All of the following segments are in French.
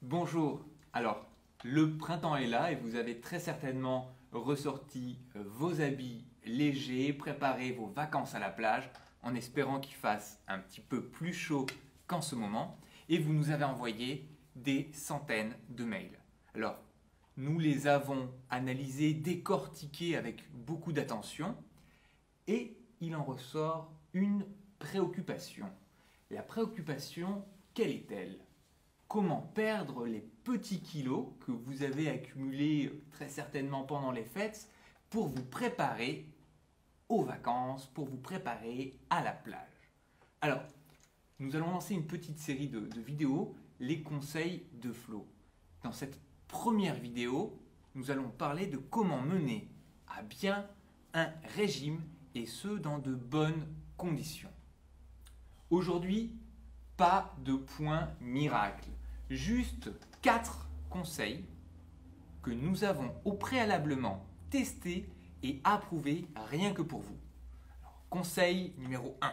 Bonjour, alors le printemps est là et vous avez très certainement ressorti vos habits légers, préparé vos vacances à la plage en espérant qu'il fasse un petit peu plus chaud qu'en ce moment et vous nous avez envoyé des centaines de mails. Alors nous les avons analysés, décortiqués avec beaucoup d'attention et il en ressort une préoccupation. La préoccupation, quelle est-elle ? Comment perdre les petits kilos que vous avez accumulés très certainement pendant les fêtes pour vous préparer aux vacances, pour vous préparer à la plage. Alors, nous allons lancer une petite série de vidéos, les conseils de Flo. Dans cette première vidéo, nous allons parler de comment mener à bien un régime et ce dans de bonnes conditions. Aujourd'hui, pas de point miracle, juste 4 conseils que nous avons au préalablement testés et approuvés rien que pour vous. Alors, conseil numéro 1,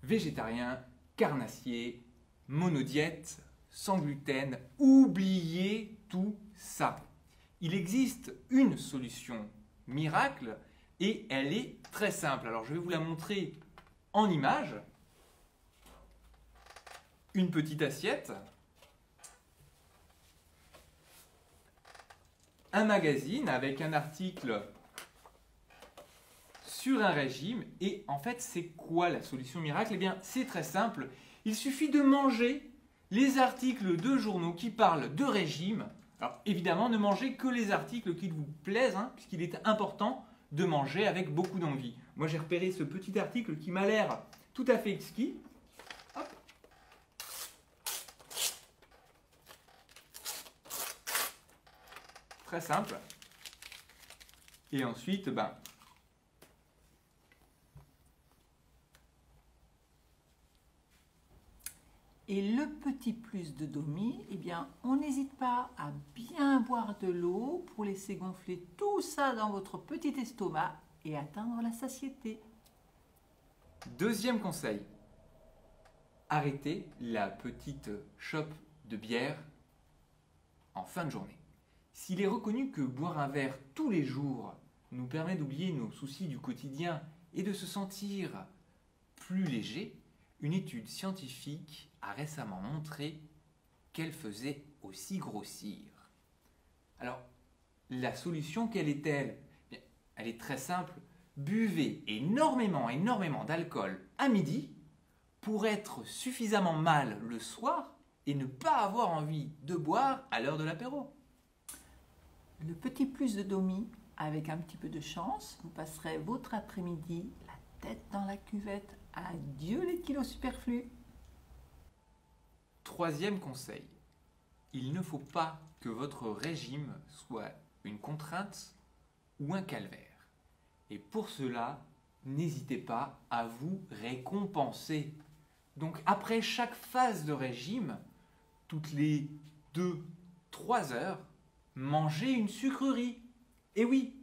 végétarien, carnassier, monodiète, sans gluten, oubliez tout ça. Il existe une solution miracle et elle est très simple. Alors je vais vous la montrer en image. Une petite assiette, un magazine avec un article sur un régime. Et en fait, c'est quoi la solution miracle? Eh bien, c'est très simple. Il suffit de manger les articles de journaux qui parlent de régime. Alors, évidemment, ne mangez que les articles qui vous plaisent, puisqu'il est important de manger avec beaucoup d'envie. Moi, j'ai repéré ce petit article qui m'a l'air tout à fait exquis. Très simple. Et ensuite, Et le petit plus de Domi, eh bien, on n'hésite pas à bien boire de l'eau pour laisser gonfler tout ça dans votre petit estomac et atteindre la satiété. Deuxième conseil, arrêtez la petite chope de bière en fin de journée. S'il est reconnu que boire un verre tous les jours nous permet d'oublier nos soucis du quotidien et de se sentir plus léger, une étude scientifique a récemment montré qu'elle faisait aussi grossir. Alors, la solution, quelle est-elle? Bien, elle est très simple. Buvez énormément d'alcool à midi pour être suffisamment mal le soir et ne pas avoir envie de boire à l'heure de l'apéro. Le petit plus de Domi, avec un petit peu de chance, vous passerez votre après-midi la tête dans la cuvette. Adieu les kilos superflus. Troisième conseil, il ne faut pas que votre régime soit une contrainte ou un calvaire. Et pour cela, n'hésitez pas à vous récompenser. Donc après chaque phase de régime, toutes les 2-3 heures, mangez une sucrerie. Et oui,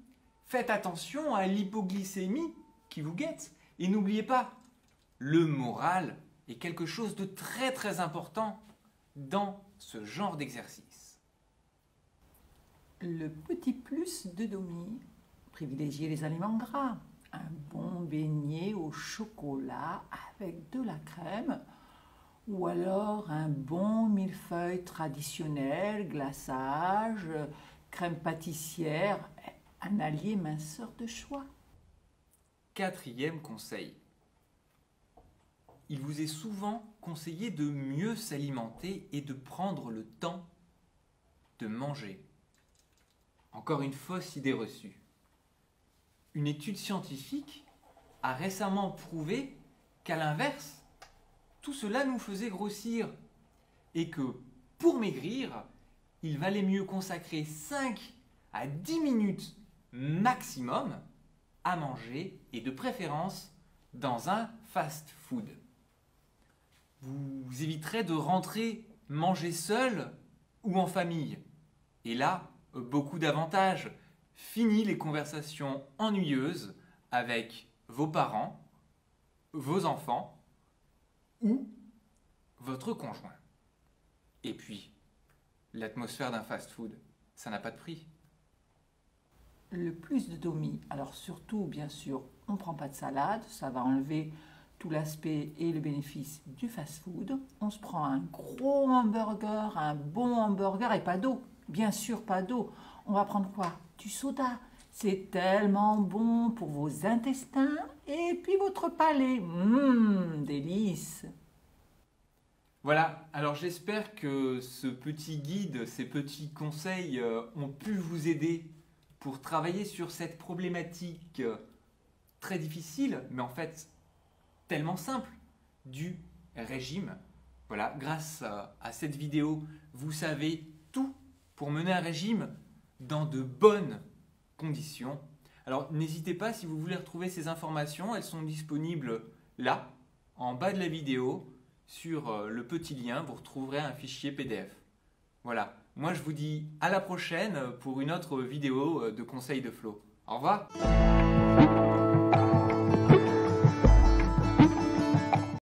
faites attention à l'hypoglycémie qui vous guette. Et n'oubliez pas, le moral est quelque chose de très important dans ce genre d'exercice. Le petit plus de Domi, privilégiez les aliments gras. Un bon beignet au chocolat avec de la crème ou alors un bon millefeuille traditionnel, glaçage, crème pâtissière, un allié minceur de choix. Quatrième conseil. Il vous est souvent conseillé de mieux s'alimenter et de prendre le temps de manger. Encore une fausse idée reçue. Une étude scientifique a récemment prouvé qu'à l'inverse, tout cela nous faisait grossir et que pour maigrir, il valait mieux consacrer 5 à 10 minutes maximum à manger et de préférence dans un fast-food. Vous éviterez de rentrer manger seul ou en famille. Et là, beaucoup d'avantages. Fini les conversations ennuyeuses avec vos parents, vos enfants ou votre conjoint. Et puis, l'atmosphère d'un fast-food, ça n'a pas de prix. Le plus de DOMI, alors surtout, bien sûr, on ne prend pas de salade, ça va enlever tout l'aspect et le bénéfice du fast-food. On se prend un gros hamburger, un bon hamburger et pas d'eau. Bien sûr, pas d'eau. On va prendre quoi? Du soda. C'est tellement bon pour vos intestins et puis votre palais. Délice. Voilà, alors j'espère que ce petit guide, ces petits conseils ont pu vous aider pour travailler sur cette problématique très difficile, mais en fait tellement simple, du régime. Voilà, grâce à cette vidéo, vous savez tout pour mener un régime dans de bonnes conditions. Alors n'hésitez pas, si vous voulez retrouver ces informations, elles sont disponibles là, en bas de la vidéo, sur le petit lien, vous retrouverez un fichier PDF. Voilà, moi je vous dis à la prochaine pour une autre vidéo de conseils de Flo. Au revoir.